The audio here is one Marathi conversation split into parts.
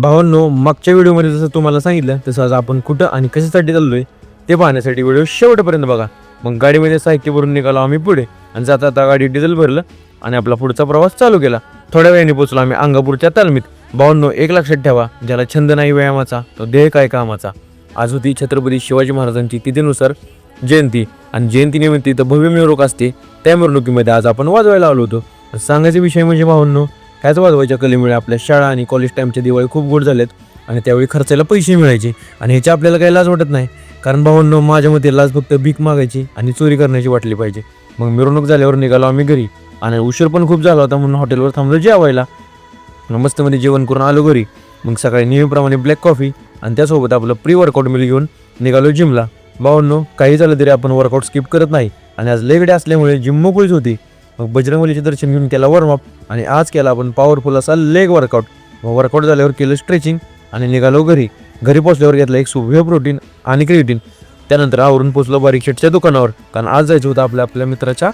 भावांनो, मागच्या व्हिडिओमध्ये जसं तुम्हाला सांगितलं तसं आज आपण कुठं आणि कशासाठी चाललोय ते पाहण्यासाठी व्हिडिओ शेवटपर्यंत बघा. मग गाडीमध्ये साहित्य भरून निघालो आम्ही पुढे आणि जाता आता गाडी डिझेल भरलं आणि आपला पुढचा प्रवास चालू केला. थोड्या वेळाने पोहोचलो आम्ही अंगापूरच्या तालमीत. भावांनो, एक लक्षात ठेवा, ज्याला छंद नाही व्यायामाचा तो देह काय कामाचा. आज होती छत्रपती शिवाजी महाराजांची तिथीनुसार जयंती आणि जयंतीनिमित्त इथं भव्य मिरवणूक असते. त्या मिरवणुकीमध्ये आज आपण वाजवायला आलो होतो. सांगायचा विषय म्हणजे भावांनो, ह्याच वाजवायच्या कलेमुळे आपल्या शाळा आणि कॉलेज टाईमच्या दिवाळी खूप गोड झालेत आणि त्यावेळी खर्चायला पैसे मिळायचे आणि ह्याची आपल्याला काही लाज वाटत नाही. कारण भावांनो, माझ्या मते लाज फक्त भीक मागायची आणि चोरी करण्याची वाटली पाहिजे. मग मिरवणूक झाल्यावर निघालो आम्ही घरी आणि उशीर पण खूप झाला होता म्हणून हॉटेलवर थांबलो जेवायला. मस्तमध्ये जेवण करून आलो घरी. मग सकाळी नेहमीप्रमाणे ब्लॅक कॉफी आणि त्यासोबत आपलं प्री वर्कआउट मिल घेऊन निघालो जिमला. भावांनो, काही झालं तरी आपण वर्कआउट स्किप करत नाही आणि आज लेगडे असल्यामुळे जिम मोकळीच होती. मग बजरंगबलीचे दर्शन घेऊन केला वॉर्मअप आणि आज केला आपण पॉवरफुल असा लेग वर्कआउट. मग वर्कआउट झाल्यावर केलं स्ट्रेचिंग आणि निघालो घरी. घरी पोचल्यावर घेतला एक सुव्य प्रोटीन आणि क्रिएटिन. त्यानंतर आवरून पोचलो बारीक शेटच्या दुकानावर, कारण आज जायचं होतं आपल्या मित्राच्या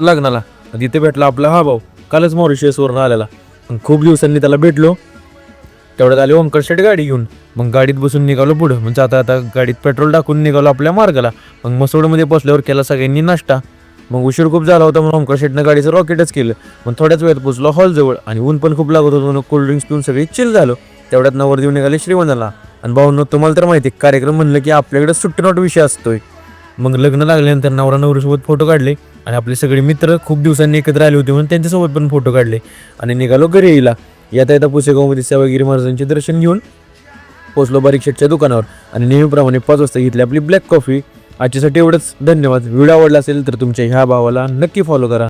लग्नाला. तिथे भेटला आपला हा भाऊ, कालच मॉरिशसवरून आलेला. मग खूप दिवसांनी त्याला भेटलो. तेवढ्यात आले ओंकार शेट गाडी घेऊन. मग गाडीत बसून निघालो पुढं. म्हणजे आता गाडीत पेट्रोल टाकून निघालो आपल्या मार्गाला. मग मसोडमध्ये पोचल्यावर केला सगळ्यांनी नाश्ता. मग उशीर खूप झाला होता म्हणून ओंकार शेटनं गाडीचं रॉकेटच केलं. मग थोड्याच वेळात पोचलो हॉलजवळ आणि ऊन पण खूप लागत होतं म्हणून कोल्ड्रिंक्स पिऊन सगळी चिल झालो. तेवढ्यात नवरदेव निघाले श्रीवंदनला. आणि भाऊंनो, तुम्हाला तर माहिती आहे, कार्यक्रम म्हणलं की आपल्याकडे सुट्टी नोट विषय असतोय. मग लग्न लागल्यानंतर नवरा नवरीसोबत फोटो काढले आणि आपले सगळे मित्र खूप दिवसांनी एकत्र आले होते म्हणून त्यांच्यासोबत पण फोटो काढले आणि निघालो घरी यायला. येता पुसेगावमध्ये सेवागिरी महाराजांचे दर्शन घेऊन पोचलो बारीक शेटच्या दुकानावर आणि नेहमीप्रमाणे 5 वाजता घेतली आपली ब्लॅक कॉफी. आजच्यासाठी एवढंच. धन्यवाद. व्हिडिओ आवडला असेल तर तुमच्या ह्या भावाला नक्की फॉलो करा.